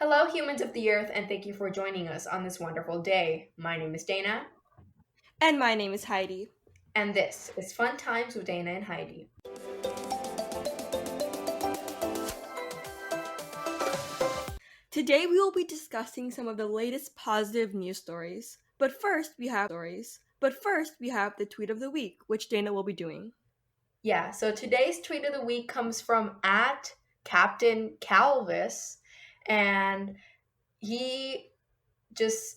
Hello, humans of the earth, and thank you for joining us on this wonderful day. My name is Dana, And my name is Heidi. and this is Fun Times with Dana and Heidi. Today we will be discussing some of the latest positive news stories. But first we have the tweet of the week, which Dana will be doing. Yeah, so today's tweet of the week comes from at Captain Calvis, and he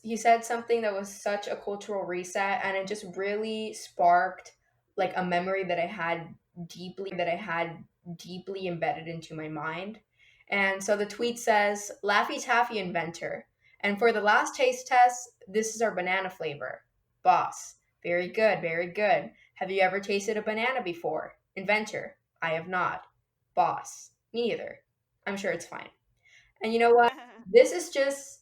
he said something that was such a cultural reset, and it just really sparked like a memory that I had deeply embedded into my mind. And so the tweet says, Laffy Taffy inventor. And for the last taste test, this is our banana flavor. Boss. Very good, very good. Have you ever tasted a banana before? Inventor. I have not. Boss. Me neither. I'm sure it's fine. And you know what? This is just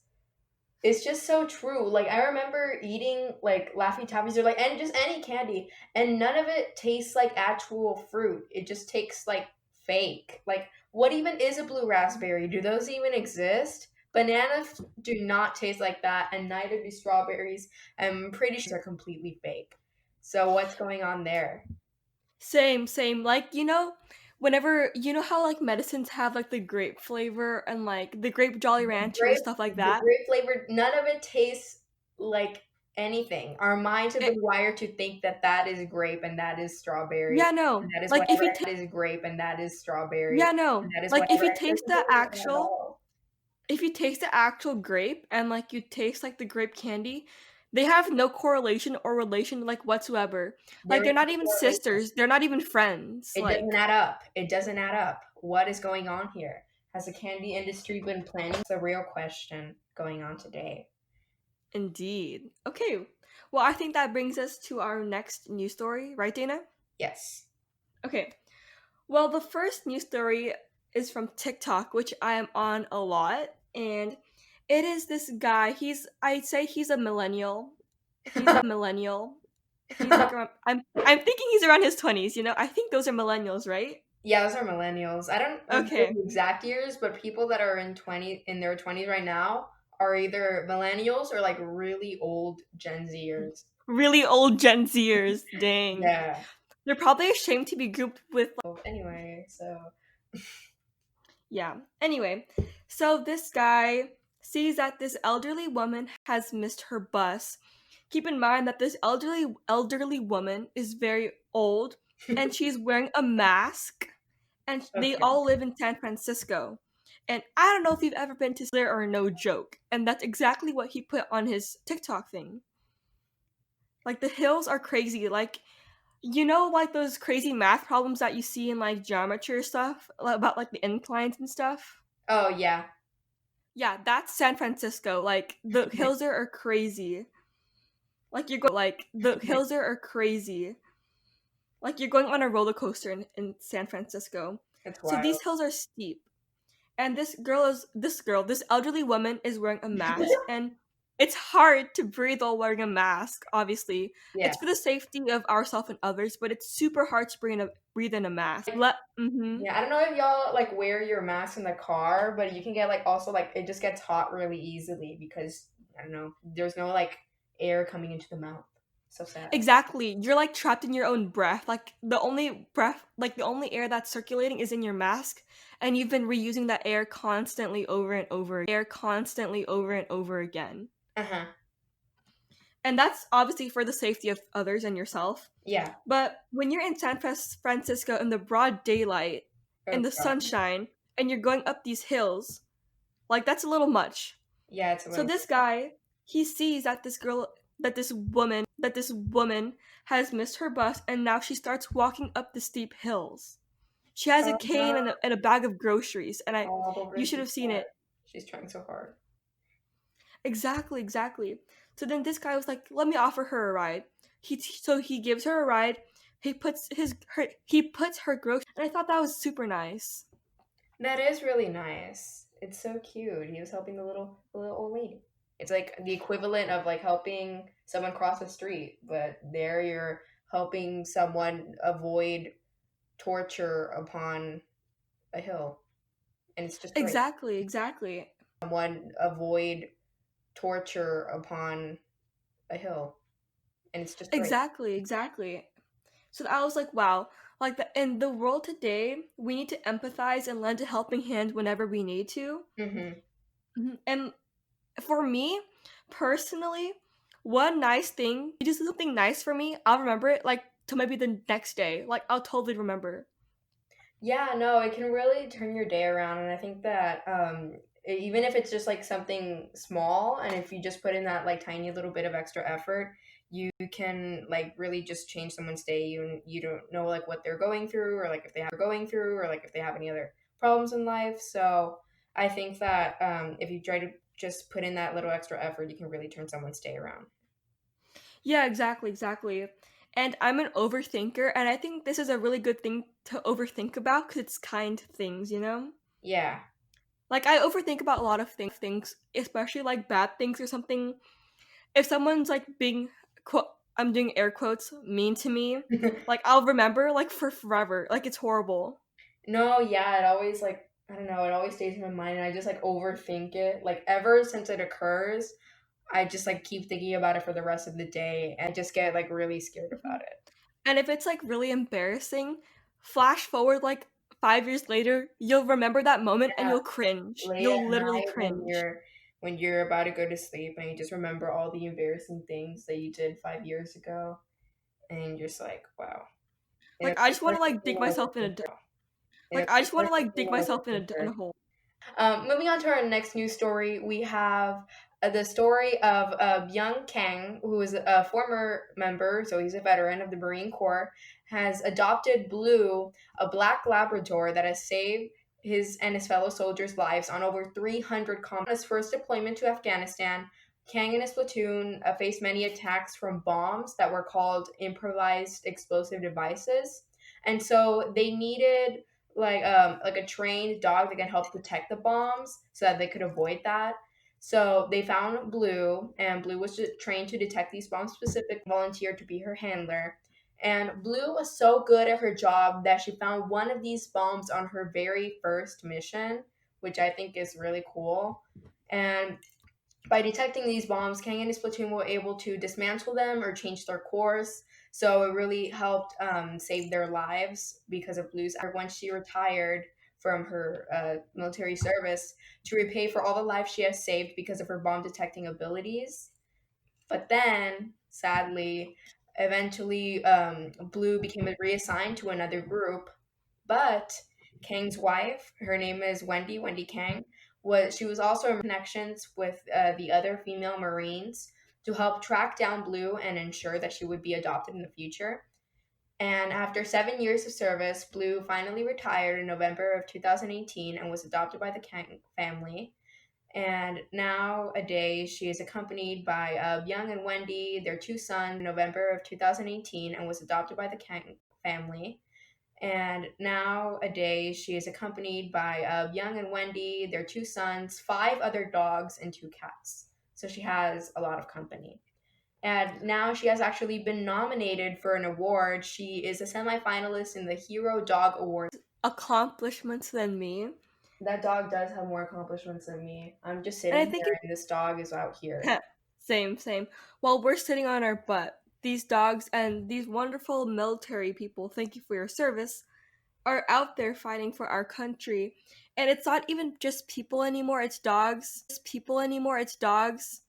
it's just so true. Like I remember eating like Laffy Taffies or like and just any candy, and none of it tastes like actual fruit. It just tastes like fake. Like what even is a blue raspberry? Do those even exist? Bananas do not taste like that, and neither do strawberries. I'm pretty sure they're completely fake. So what's going on there? Same. Whenever how like medicines have like the grape flavor and like the grape Jolly Rancher Grape, stuff like the that. grape flavored, none of it tastes like anything. Our minds have It, been wired to think that that is grape and that is strawberry, yeah, and no. that is Like whatever, and that is grape and that is strawberry, yeah, and no. that is Like if whatever. you And it taste doesn't the taste like that at actual all. if you taste the actual grape and like you taste like the grape candy, they have no correlation or relation like whatsoever. Like There is they're not no even correlation. sisters, they're not even friends. It doesn't Like add up. It doesn't add up. What is going on here? Has the candy industry been planning? It's a real question going on today. indeed. Okay. Well, I think that brings us to our next news story, right, Dana? Yes. Okay. Well, the first news story is from TikTok, which I am on a lot, and it is this guy. I'd say he's a millennial. He's like around, I'm thinking he's around his 20s, I think those are millennials, right? Yeah, those are millennials. I don't remember Okay. the exact years, but people that are in their 20s right now are either millennials or like really old Gen Zers. Really old Gen Zers. Dang. Yeah. They're probably ashamed to be grouped with Well, anyway, so yeah. Anyway, so this guy sees that this elderly woman has missed her bus. Keep in mind that this elderly woman is very old and she's wearing a mask and they okay. all live in San Francisco. And I don't know if you've ever been to there or no joke. And that's exactly what he put on his TikTok thing. Like the hills are crazy. Like those crazy math problems that you see in like geometry stuff about like the inclines and stuff. Oh yeah. Yeah, that's San Francisco. Like the hills there are crazy. The hills there are crazy. Like you're going on a roller coaster in San Francisco. It's So wild. these hills are steep. And this elderly woman is wearing a mask and it's hard to breathe while wearing a mask, obviously. Yeah. It's for the safety of ourselves and others, but it's super hard to breathe in a mask. Like yeah, I don't know if y'all like wear your mask in the car, but you can get like also like it just gets hot really easily because I don't know, there's no like air coming into the mouth. So sad. Exactly. You're like trapped in your own breath. The only air that's circulating is in your mask, and you've been reusing that air constantly over and over again. Uh-huh. And that's obviously for the safety of others and yourself. Yeah. But when you're in Francisco in the broad daylight, in Oh the god. sunshine, and you're going up these hills, like that's a little much. Yeah, it's a So little this guy, he sees that this woman has missed her bus and now she starts walking up the steep hills. She has a oh cane no. and a bag of groceries and Oh, but you really should have seen hard. it. She's trying so hard. Exactly. So then this guy was like, "Let me offer her a ride." He gives her a ride. He puts her groceries and I thought that was super nice. That is really nice. It's so cute. He was helping the little old lady. It's like the equivalent of like helping someone cross the street, but there you're helping someone avoid torture upon a hill. And it's just great. Exactly. someone avoid torture upon a hill, and it's just great. Exactly, exactly. So I was like, wow, like in the world today, we need to empathize and lend a helping hand whenever we need to. Hmm. And for me, personally, one nice thing, you do something nice for me, I'll remember it like to maybe the next day. Like I'll totally remember. Yeah, no, it can really turn your day around, and I think that even if it's just like something small, and if you just put in that like tiny little bit of extra effort, you can like really just change someone's day. You don't know like what they're going through, or like if they have any other problems in life. So I think that if you try to just put in that little extra effort, you can really turn someone's day around. Yeah, exactly, exactly. And I'm an overthinker, and I think this is a really good thing to overthink about because it's kind things, you know? Yeah. Like, I overthink about a lot of things, especially like bad things or something. If someone's like being, I'm doing air quotes, mean to me, like, I'll remember like for forever. Like, it's horrible. No, yeah, it always like I don't know, it always stays in my mind and I just like overthink it. Like ever since it occurs, I just like keep thinking about it for the rest of the day and I just get like really scared Mhm. about it. And if it's like really embarrassing, flash forward like 5 years later, you'll remember that moment and Yeah, you'll cringe. late You'll at literally night cringe. when you're about to go to sleep and you just remember all the embarrassing things that you did 5 years ago and you're just like, wow. And Like, it I just puts want to like everything dig on a myself in working girl. And like it I puts just want to like everything dig on a myself working in a girl. hole. Moving on to our next news story, we have the story of young Kang, who is a former member, so he's a veteran of the Marine Corps, has adopted Blue, a black Labrador that has saved his and his fellow soldiers' lives on over 300 combats. On his first deployment to Afghanistan, Kang and his platoon faced many attacks from bombs that were called improvised explosive devices. And so they needed like a trained dog that can help detect the bombs so that they could avoid that. So they found Blue, and Blue was trained to detect these bombs specifically. Volunteered to be her handler, and Blue was so good at her job that she found one of these bombs on her very first mission, which I think is really cool. And by detecting these bombs, Kang and his platoon were able to dismantle them or change their course. So it really helped save their lives because of Blue's. Once she retired from her military service to repay for all the lives she has saved because of her bomb detecting abilities. But then, sadly, eventually, Blue became reassigned to another group. But Kang's wife, her name is Wendy Kang, was also in connections with the other female Marines to help track down Blue and ensure that she would be adopted in the future. And after 7 years of service, Blue finally retired in November of 2018 and was adopted by the Kang family. And nowadays, she is accompanied by Young and Wendy, their two sons, in November of 2018, and was adopted by the Kang family. And nowadays, she is accompanied by Young and Wendy, their two sons, five other dogs, and two cats. So she has a lot of company. And now she has actually been nominated for an award. She is a semifinalist in the Hero Dog Award. Accomplishments than me. That dog does have more accomplishments than me. I'm just And I sitting think here, and this dog is out here. same, same. While we're sitting on our butt, these dogs and these wonderful military people, thank you for your service, are out there fighting for our country. And it's not even just people anymore, it's dogs. It's dogs.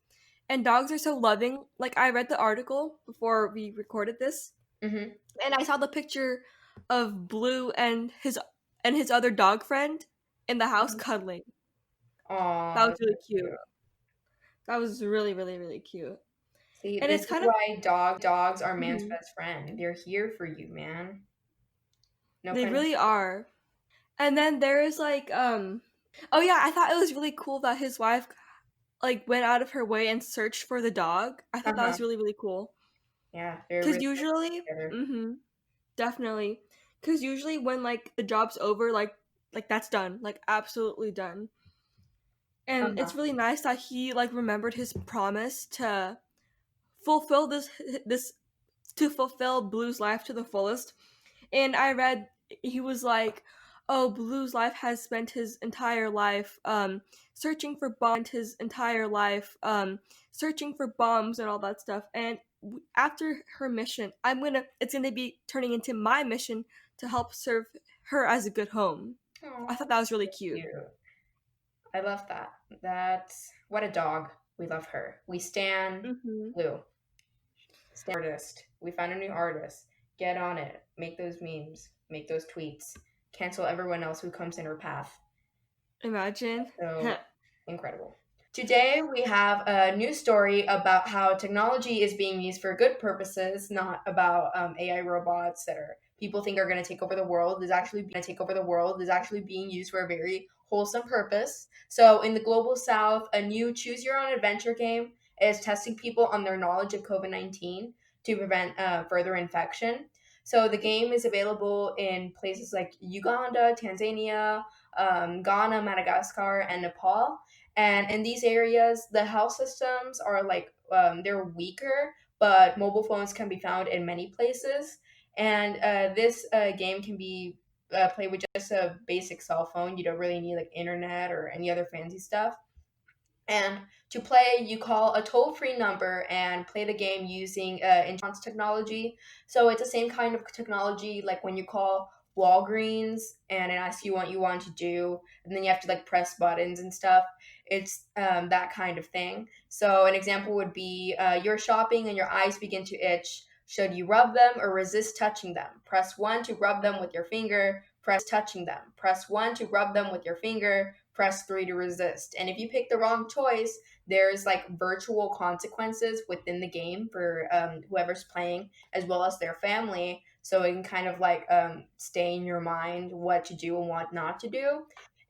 And dogs are so loving. Like I read the article before we recorded this, Mm-hmm. and I saw the picture of Blue and his other dog friend in the house cuddling. That Aw, was really that's cute. cute. That was really, really, really cute. See, And this it's is kind of why dogs are man's mhm, best friend. They're here for you, man. No they pun really intended. are. And then there is like oh yeah, I thought it was really cool that his wife like went out of her way and searched for the dog. I thought that Uh-huh. was really, really cool. Yeah, they're Cause really good usually, together. definitely. Cause usually when like the job's over, like that's done, like absolutely done. And Uh-huh. it's really nice that he like remembered his promise to fulfill this to fulfill Blue's life to the fullest. And I read he was like, oh, Blue's life has spent his entire life searching for searching for bombs and all that stuff. And after her mission, it's gonna be turning into my mission to help serve her as a good home. I Aw, thought that was really cute. cute. I love that. That's what a dog. We love her. We stan Hmm. Blue. Stan artist. We found a new artist. Get on it. Make those memes. Make those tweets. Cancel everyone else who comes in her path. Imagine. So incredible. Today, we have a new story about how technology is being used for good purposes, not about AI robots that are people think are going to take over the world. Is actually going to take over the world. Is actually being used for a very wholesome purpose. So, in the global south, a new choose your own adventure game is testing people on their knowledge of COVID-19 to prevent further infection. So, the game is available in places like Uganda, Tanzania, Ghana, Madagascar, and Nepal. And in these areas, the health systems are like they're weaker, but mobile phones can be found in many places. And this game can be played with just a basic cell phone. You don't really need like internet or any other fancy stuff. And to play, you call a toll free number and play the game using response technology. So it's the same kind of technology like when you call Walgreens and it asks you what you want to do, and then you have to like press buttons and stuff. It's that kind of thing. So an example would be you're shopping and your eyes begin to itch. Should you rub them or resist touching them? Press 1 to rub them with your finger. Press touching them. Press 1 to rub them with your finger. Press 3 to resist. And if you pick the wrong choice, there's like virtual consequences within the game for whoever's playing as well as their family. So it can kind of like stay in your mind what to do and what not to do.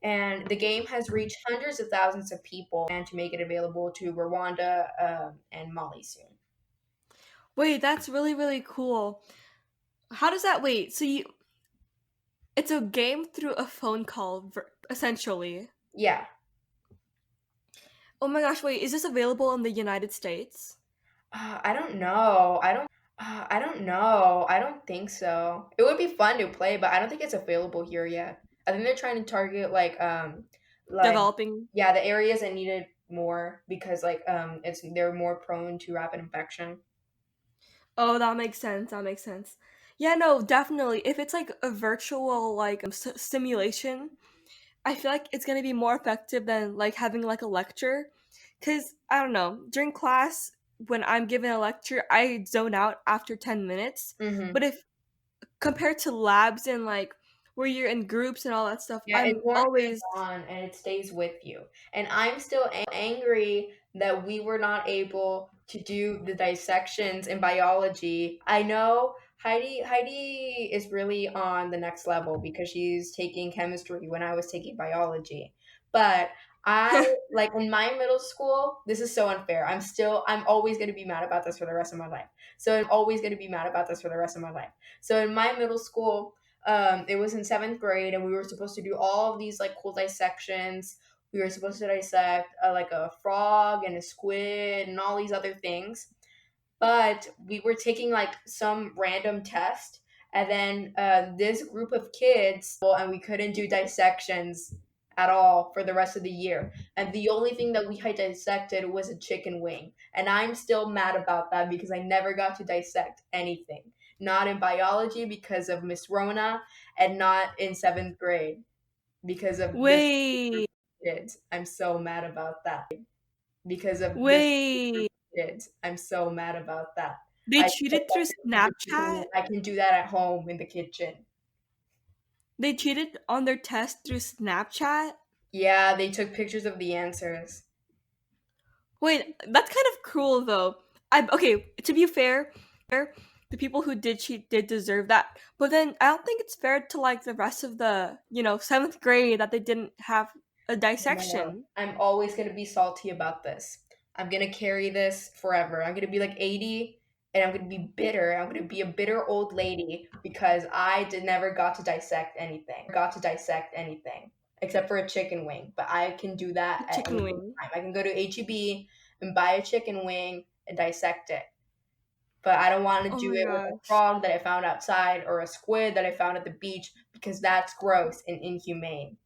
And the game has reached hundreds of thousands of people and to make it available to Rwanda and Mali soon. Wait, that's really, really cool. How does that wait? It's a game through a phone call, essentially. Yeah. Oh my gosh, wait, is this available in the United States? I don't know. I don't know. I don't think so. It would be fun to play, but I don't think it's available here yet. I think they're trying to target like Developing. yeah, the areas that need it more because like it's they're more prone to rapid infection. Oh, that makes sense. That makes sense. Yeah, no, definitely. If it's like a virtual like simulation, I feel like it's gonna be more effective than like having like a lecture. Cause I don't know, during class when I'm given a lecture, I zone out after 10 minutes. Mm-hmm. But if compared to labs and like where you're in groups and all that stuff, Yeah, it's I'm more always hands-on and it stays with you. And I'm still angry that we were not able to do the dissections in biology. I know Heidi is really on the next level because she's taking chemistry when I was taking biology. But I like in my middle school, this is so unfair. I'm always going to be mad about this for the rest of my life. So I'm always going to be mad about this for the rest of my life. So in my middle school, it was in seventh grade, and we were supposed to do all of these like cool dissections. We were supposed to dissect like a frog and a squid and all these other things. But we were taking like some random test, and then this group of kids, well, and we couldn't do dissections at all for the rest of the year. And the only thing that we had dissected was a chicken wing. And I'm still mad about that because I never got to dissect anything. Not in biology because of Miss Rona, and not in seventh grade because of this group wait, of kids. I'm so mad about that. Because of this group wait. of kids. I'm so mad about that. They I cheated through Snapchat? I can do that at home in the kitchen. They cheated on their test through Snapchat? Yeah, they took pictures of the answers. Wait, that's kind of cruel though. I okay, to be fair, the people who did cheat did deserve that. But then I don't think it's fair to like the rest of the, 7th grade that they didn't have a No, dissection. I'm always gonna be salty about this. I'm gonna carry this forever. I'm gonna be like 80 and I'm gonna be bitter. I'm gonna be a bitter old lady because I did never got to dissect anything. Got to dissect anything except for a chicken wing. But I can do that at any Chicken given wing. time. I can go to HEB and buy a chicken wing and dissect it. but I don't want to Oh do my it with a gosh. frog that I found outside or a squid that I found at the beach because that's gross and inhumane.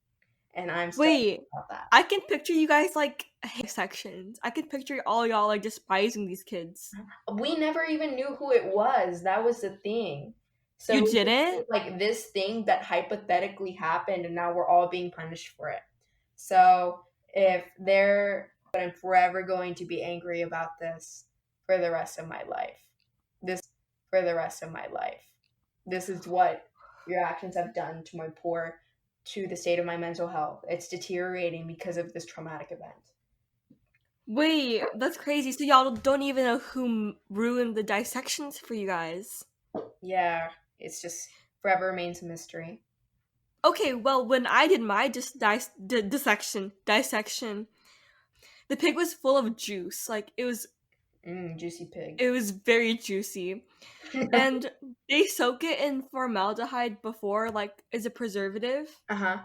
And I'm still Wait, about that. I can picture you guys like dissections. I can picture all y'all like despising these kids. We never even knew who it was. That was the thing. So You it was just didn't? like this thing that hypothetically happened, and now we're all being punished for it. So if they're, but I'm forever going to be angry about this for the rest of my life. For the rest of my life. This is what your actions have done to my to the state of my mental health. It's deteriorating because of this traumatic event. Wait, that's crazy. So y'all don't even know who ruined the dissections for you guys. Yeah, it's just forever remains a mystery. Okay, well, when I did my dissection, the pig was full of juice. Like Juicy pig. it was very juicy, and they soak it in formaldehyde before, like as a preservative, Uh-huh.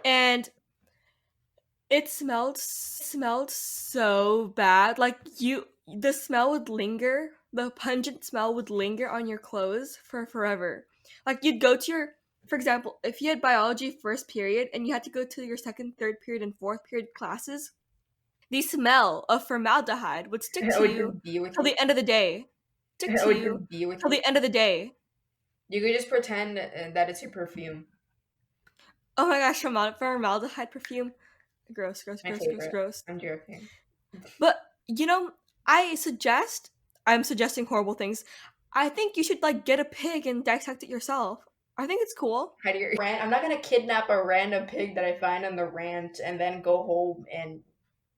and it smelled so bad. Like the smell would linger. The pungent smell would linger on your clothes for forever. Like you'd go to your, for example, if you had biology first period and you had to go to your second, third period, and fourth period classes, the smell of formaldehyde would stick It to would you just be with till you. the end of the day. Stick It to would you just be with till you. the end of the day. You could just pretend that it's your perfume. Oh my gosh, formaldehyde perfume. Gross, gross, My gross, gross, favorite. gross. I'm joking. But you know, I suggest I'm suggesting horrible things. I think you should like get a pig and dissect it yourself. I think it's cool. How do you rant? I'm not gonna kidnap a random pig that I find on the rant and then go home and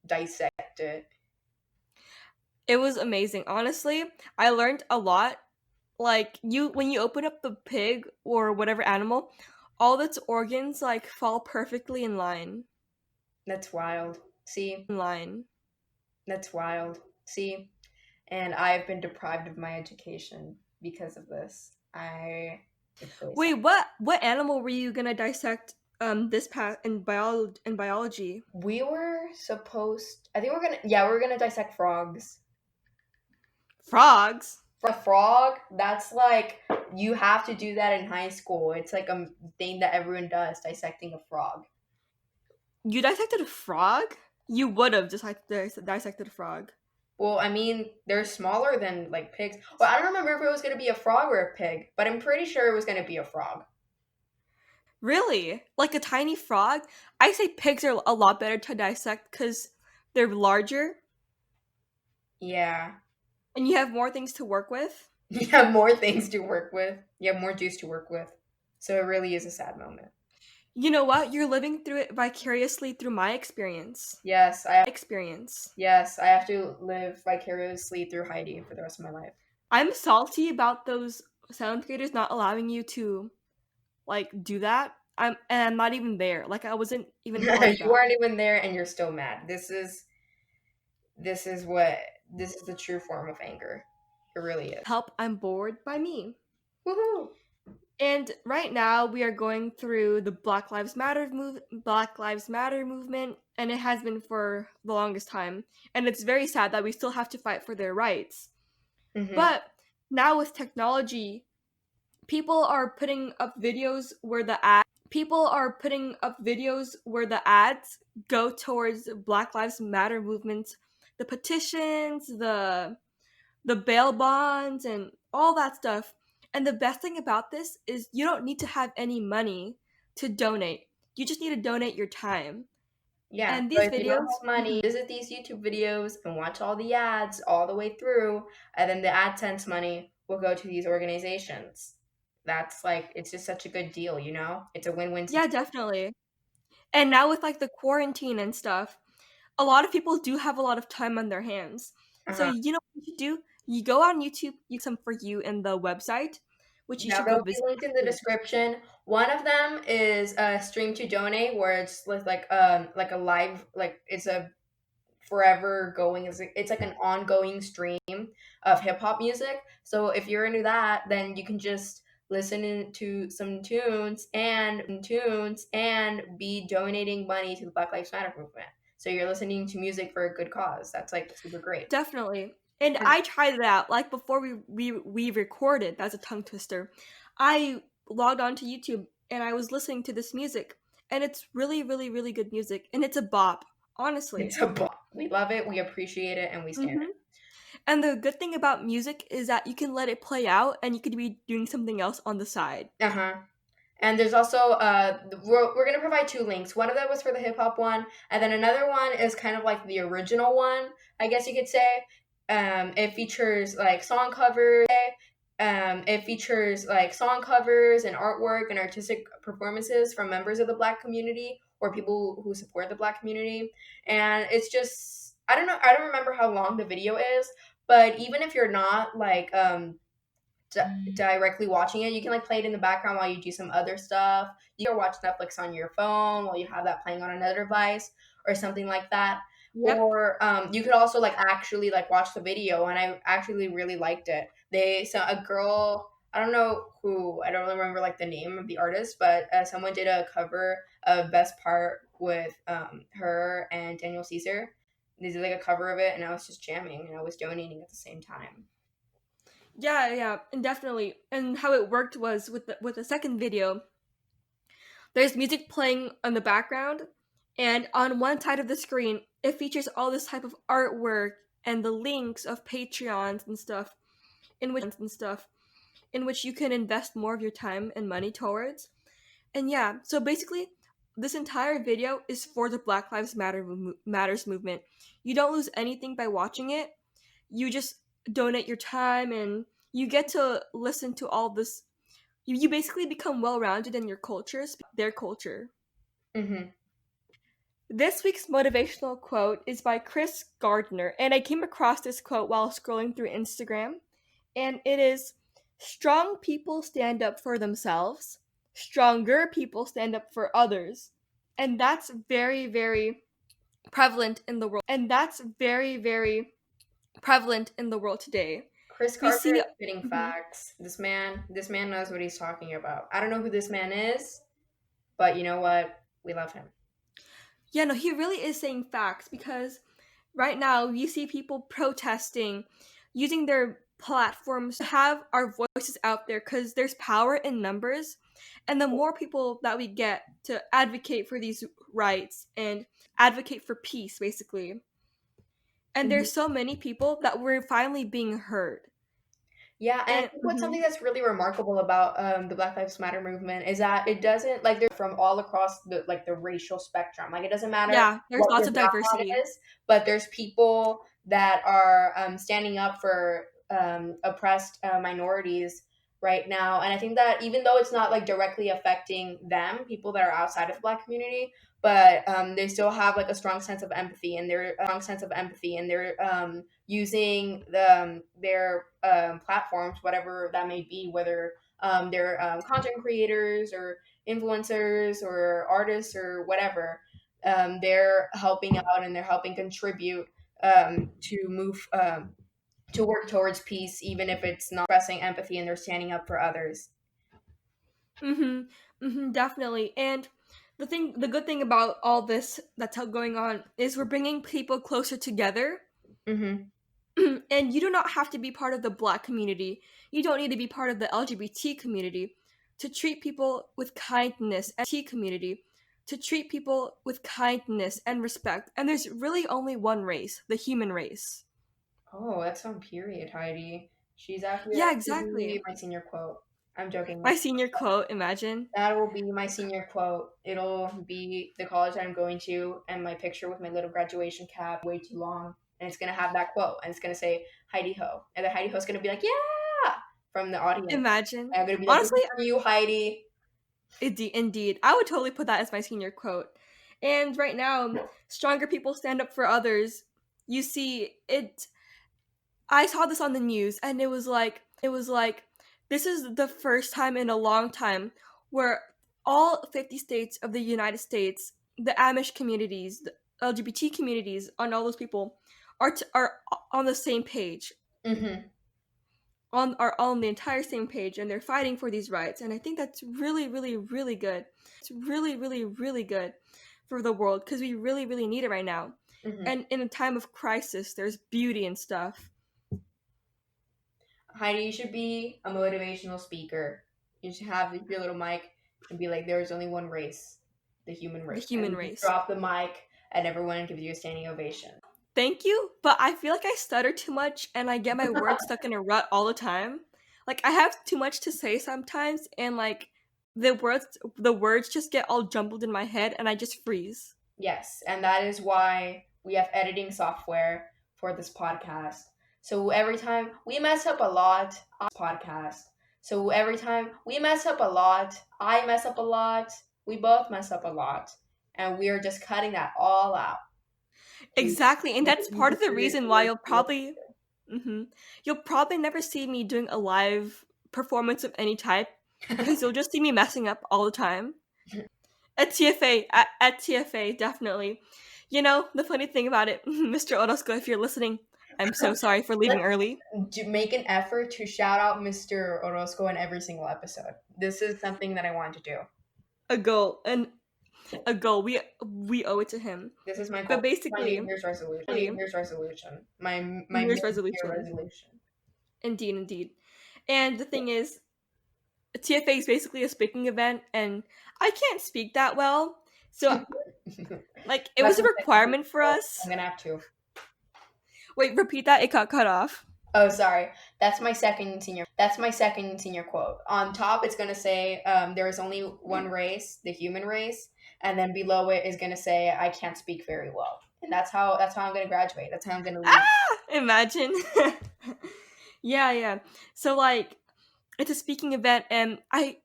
dissect it. It was amazing. Honestly, I learned a lot. Like you when you open up the pig or whatever animal, all of its organs like fall perfectly in line. That's wild. See, In line. that's wild. See, and I've been deprived of my education because of this. It's really sad. Wait, what animal were you gonna dissect this past in biology? We were supposed. I think we're gonna. Yeah, we're gonna dissect frogs. Frogs? For a frog, that's like you have to do that in high school. It's like a thing that everyone does, dissecting a frog. You dissected a frog? You would have just dissected a frog. Well, I mean, they're smaller than like pigs. Well, I don't remember if it was gonna be a frog or a pig, but I'm pretty sure it was gonna be a frog. Really? Like a tiny frog? I say pigs are a lot better to dissect because they're larger Yeah. and you have more things to work with. You have more things to work with. You have more juice to work with. So it really is a sad moment. You know what? You're living through it vicariously through my experience. Yes, I Experience. yes, I have to live vicariously through Heidi for the rest of my life. I'm salty about those sound creators not allowing you to like do that. I'm not even there. Like I wasn't even part of You that. weren't even there and you're still mad. This is what this is the true form of anger. It really is. Help, I'm bored by me. Woohoo! And right now we are going through the Black Lives Matter movement, and it has been for the longest time. And it's very sad that we still have to fight for their rights. Hmm. But now with technology, people are putting up videos where the ads go towards Black Lives Matter movements, the petitions, the bail bonds and all that stuff. And the best thing about this is you don't need to have any money to donate. You just need to donate your time. Yeah. And So these if you don't videos, have money, visit these YouTube videos and watch all the ads all the way through, and then the AdSense money will go to these organizations. That's like it's just such a good deal, you know? It's a win-win yeah, situation. definitely. And now with like the quarantine and stuff, a lot of people do have a lot of time on their hands. So Uh-huh. you know what you should do? You go on YouTube, you some for you in the website, which you Yeah, should go they'll be visit linked in the after. description. One of them is Stream to Donate, where it's like a live like it's a forever going. It's like an ongoing stream of hip hop music. So if you're into that, then you can just to some tunes and be donating money to the Black Lives Matter movement. So you're listening to music for a good cause. That's like super great. Definitely. And I tried it out, like, before we recorded. That's a tongue twister. I logged onto YouTube and I was listening to this music, and it's really, really, really good music, and it's a bop, honestly. It's a book. We love it, we appreciate it, and we stand Mm-hmm. And the good thing about music is that you can let it play out, and you could be doing something else on the side. it. Uh-huh. And there's also we're gonna provide two links. One of them was for the hip hop one, and then another one is kind of like the original one, I guess you could say. It features like song covers. It features like song covers and artwork and artistic performances from members of the Black community or people who support the Black community. And it's just I don't remember how long the video is, but even if you're not like directly watching it, you can like play it in the background while you do some other stuff. You can watch Netflix on your phone while you have that playing on another device or something like that. Yep. Or you could also like actually like watch the video, and I actually really liked it. A girl, I don't know who, I don't remember like the name of the artist, but someone did a cover of Best Part with her and Daniel Caesar. They did like a cover of it, and I was just jamming and I was donating at the same time. Yeah, and definitely. And how it worked was with the second video, there's music playing on the background, and on one side of the screen, it features all this type of artwork and the links of Patreons and stuff, in which you can invest more of your time and money towards. And yeah, so basically, this entire video is for the Black Lives Matters movement. You don't lose anything by watching it. You just donate your time, and you get to listen to all this. You basically become well-rounded in your culture, their culture. Mm-hmm. This week's motivational quote is by Chris Gardner, and I came across this quote while scrolling through Instagram, and it is, "Strong people stand up for themselves, stronger people stand up for others." And that's very, very prevalent in the world. Today. Chris We Carter see is spitting Mhm. facts. This man knows what he's talking about. I don't know who this man is, but you know what? We love him. Yeah, no, he really is saying facts, because right now you see people protesting, using their platforms to have our voices out there, because there's power in numbers. And the more people that we get to advocate for these rights and advocate for peace, basically. And Mhm. there's so many people that we're finally being heard. Yeah, and I And think what's something that's really remarkable about the Black Lives Matter movement is that it doesn't like they're from all across the racial spectrum. Like it doesn't matter yeah, there's what lots your of background diversity. is, but there's people that are standing up for oppressed minorities right now. And I think that even though it's not like directly affecting them, people that are outside of the Black community, but they still have like a strong sense of empathy, and they're using their platforms, whatever that may be, whether they're content creators or influencers or artists or whatever. They're helping out and they're helping contribute to move to work towards peace, even if it's not expressing empathy and they're standing up for others. Definitely. And the good thing about all this that's going on is we're bringing people closer together. Mm-hmm. And you do not have to be part of the Black community. You don't need to be part of the LGBT community to treat people with kindness and respect. And there's really only one race, the human race. Oh, that's on period, Heidi. She's actually Yeah, that will exactly. be my senior quote. I'm joking. My senior quote, imagine. That will be my senior quote. It'll be the college I'm going to, and my picture with my little graduation cap, way too long. And it's going to have that quote, and it's going to say, Heidi Ho. And the Heidi Ho's going to be like, yeah, from the audience. Imagine. And I'm going to be like, this Honestly, is for you, Heidi. indeed. I would totally put that as my senior quote. And right now, stronger people stand up for others. You see, I saw this on the news, and it was like this is the first time in a long time where all 50 states of the United States, the Amish communities, the LGBT communities, and all those people are on the same page. Mm-hmm. Are on the entire same page, and they're fighting for these rights. And I think that's really, really, really good. It's really, really, really good for the world, because we really, really need it right now. Mm-hmm. And in a time of crisis, there's beauty and stuff. Heidi, you should be a motivational speaker. You should have your little mic and be like, "There is only one race, the human The race," and human you just race. drop the mic, and everyone gives you a standing ovation. Thank you, but I feel like I stutter too much and I get my words stuck in a rut all the time. Like I have too much to say sometimes and like the words just get all jumbled in my head and I just freeze. Yes, and that is why we have editing software for this podcast. So every time we mess up a lot, podcast. So every time we mess up a lot, I mess up a lot, we both mess up a lot, and we are just cutting that all out to Exactly, and make that's it part of the easier reason for why you to listen mhm, you'll probably never see me doing a live performance of any type because you'll just see me messing up all the time. to. At TFA, definitely. You know, the funny thing about it, Mr. Orozco, if you're listening, I'm so sorry for leaving Let's early. make an effort to shout out Mr. Orozco in every single episode. This is something that I want to do. A goal, and a goal. We owe it to him. This is my But goal. My New basically, Year's resolution. My New Year's resolution. My New Year's mid-year resolution. resolution. Indeed, indeed. And the thing is, TFA is basically a speaking event, and I can't speak that well. So, like, it That's was a my second requirement for quote. us. I'm gonna have to. Wait, repeat that. It got cut off. Oh, sorry. That's my second senior. That's my second senior quote. On top, it's gonna say, "There is only one race, the human race," and then below it is gonna say, "I can't speak very well." And that's how I'm gonna graduate. That's how I'm gonna leave. Ah! Imagine. Yeah, yeah. So, like, it's a speaking event, and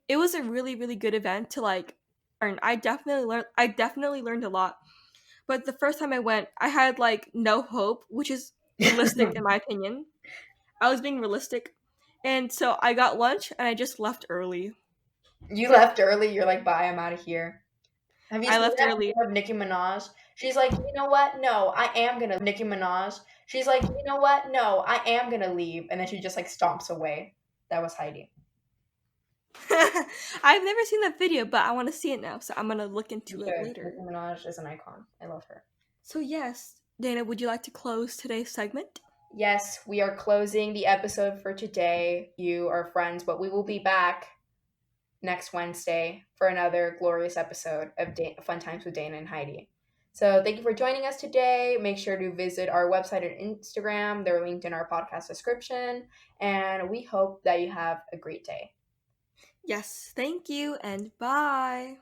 it was a really, really good event to, like, learn. I definitely learned a lot. But the first time I went, I had, like, no hope, which is realistic in my opinion. I was being realistic. And so I got lunch and I just left early. You left early. You're like, "Bye, I'm out of here." Have you I seen left that early. video of Nicki Minaj? She's like, "You know what? No, I am gonna." Nicki Minaj. She's like, "You know what? No, I am gonna leave," and then she just like stomps away. That was Heidi. I've never seen that video, but I want to see it now, so I'm gonna look You into it should. Nicki later. Minaj is an icon. I love her. So yes, Dana, would you like to close today's segment? Yes, we are closing the episode for today. You are friends, but we will be back next Wednesday for another glorious episode of Fun Times with Dana and Heidi. So thank you for joining us today. Make sure to visit our website and Instagram. They're linked in our podcast description. And we hope that you have a great day. Yes, thank you, and bye.